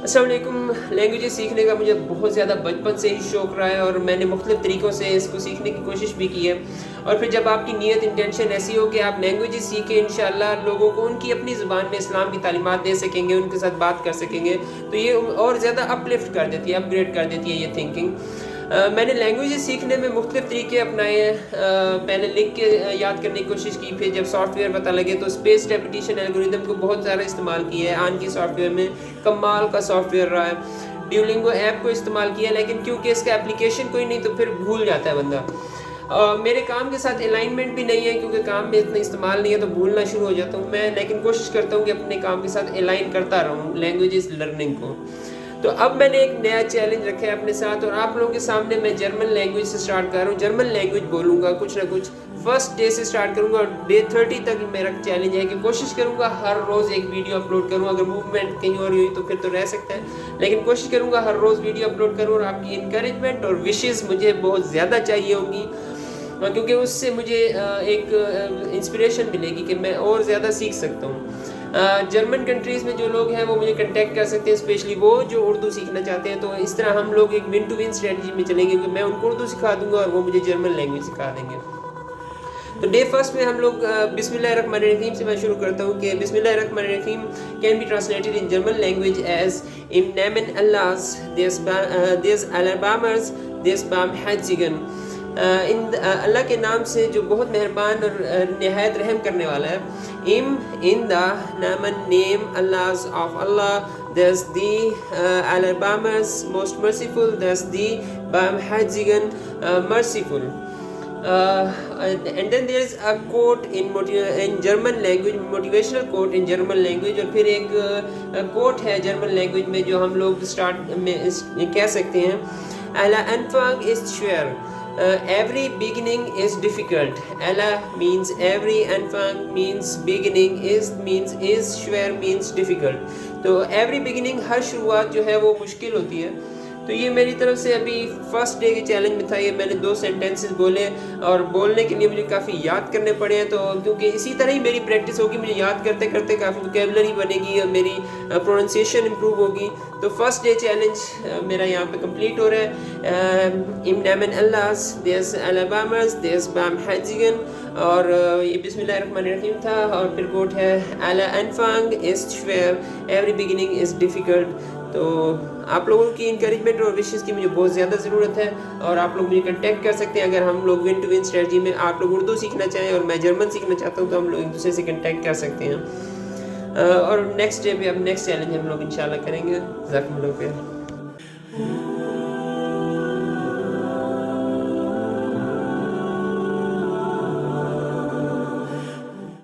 अस्सलाम वालेकुम। लैंग्वेजेस सीखने का मुझे बहुत ज़्यादा बचपन से ही शौक़ रहा है और मैंने मुख्तलिफ़ तरीक़ों से इसको सीखने की कोशिश भी की है। और फिर जब आपकी नीयत इंटेंशन ऐसी हो कि आप लैंग्वेजेस सीखें, इंशाअल्लाह लोगों को उनकी अपनी ज़ुबान में इस्लाम की तालीमात दे सकेंगे, उनके साथ बात कर सकेंगे, तो ये और ज़्यादा अपलिफ्ट कर देती है, अपग्रेड कर देती है ये थिंकिंग। मैंने लैंग्वेजेस सीखने में मुख्तलिफ़ तरीके अपनाए हैं। पहले लिख के याद करने की कोशिश की, फिर जब सॉफ्टवेयर पता लगे तो स्पेस रेपिटिशन एल्गोरिदम को बहुत ज़्यादा इस्तेमाल किया है। आन की सॉफ्टवेयर में कमाल का सॉफ्टवेयर रहा है। ड्यूलिंगो ऐप को इस्तेमाल किया, लेकिन क्योंकि इसका एप्लीकेशन कोई नहीं तो फिर भूल जाता है बंदा। मेरे काम के साथ अलाइनमेंट भी नहीं है, क्योंकि काम में इतना इस्तेमाल नहीं है तो भूलना शुरू हो जाता हूँ मैं, लेकिन कोशिश करता हूँ कि अपने काम के साथ अलाइन करता रहूँ लैंग्वेजेस लर्निंग को। तो अब मैंने एक नया चैलेंज रखा है अपने साथ और आप लोगों के सामने मैं जर्मन लैंग्वेज से स्टार्ट कर रहा हूँ। जर्मन लैंग्वेज बोलूँगा कुछ ना कुछ, फर्स्ट डे से स्टार्ट करूँगा और डे 30 तक मेरा चैलेंज है कि कोशिश करूँगा हर रोज़ एक वीडियो अपलोड करूँ। अगर मूवमेंट कहीं और हुई तो फिर तो रह सकता है, लेकिन कोशिश करूँगा हर रोज़ वीडियो अपलोड करूँ। और आपकी इंकरेजमेंट और विशेज़ मुझे बहुत ज़्यादा चाहिए होंगी, क्योंकि उससे मुझे एक इंस्पिरेशन मिलेगी कि मैं और ज़्यादा सीख सकता हूँ। जर्मन कंट्रीज़ में जो लोग हैं वो मुझे कांटेक्ट कर सकते हैं, स्पेशली वो जो उर्दू सीखना चाहते हैं। तो इस तरह हम लोग एक विन टू विन स्ट्रेटजी में चलेंगे कि मैं उनको उर्दू सिखा दूँगा और वो मुझे जर्मन लैंग्वेज सिखा देंगे। तो डे फर्स्ट में हम लोग बिस्मिल्लाहिर्रहमानिर्रहीम से मैं शुरू करता हूँ कि बिस्मिल्लाहिर्रहमानिर्रहीम can be translated in German language as in नेमन अल्लाहs des Alabamers des Barmherzigen। इन अल्लाह के नाम से जो बहुत मेहरबान और नहायत रहम करने वाला है। इन द नामन नेम अल्लाहs of Allah there's the Alabamers most merciful, there's the Barmherzigen merciful। And then there is a quote in German language, motivational quote in German language। और फिर एक quote है German language में जो हम लोग स्टार्ट में कह सकते हैं, Aller Anfang ist schwer, every beginning is difficult। Aller means every, Anfang means beginning, is schwer means difficult। तो every beginning, हर शुरुआत जो है वो मुश्किल होती है। तो ये मेरी तरफ से अभी फर्स्ट डे के चैलेंज में था। ये मैंने 2 सेंटेंसेस बोले और बोलने के लिए मुझे काफ़ी याद करने पड़े हैं। तो क्योंकि इसी तरह ही मेरी प्रैक्टिस होगी, मुझे याद करते करते काफ़ी वोकैबुलरी बनेगी और मेरी प्रोनाउंसिएशन इम्प्रूव होगी। तो फर्स्ट डे चैलेंज मेरा यहाँ पे कंप्लीट हो रहा है। इम नेमन अल्लाहs des Alabamers des Barmherzigen। और ये बिस्मिल्लाहिर्रहमानिर्रहीम था और फिर कोट है Aller Anfang ist schwer, every beginning is difficult। तो आप लोगों की इंकरेजमेंट और विशेस की मुझे बहुत ज़्यादा ज़रूरत है और आप लोग मुझे कांटेक्ट कर सकते हैं। अगर हम लोग विन टू विन स्ट्रेटजी में आप लोग उर्दू सीखना चाहें और मैं जर्मन सीखना चाहता हूँ तो हम लोग एक दूसरे से कांटेक्ट कर सकते हैं। और नेक्स्ट डे पे अब नेक्स्ट चैलेंज हम लोग इंशाल्लाह करेंगे। ज़ाकमुल्लाह खैर।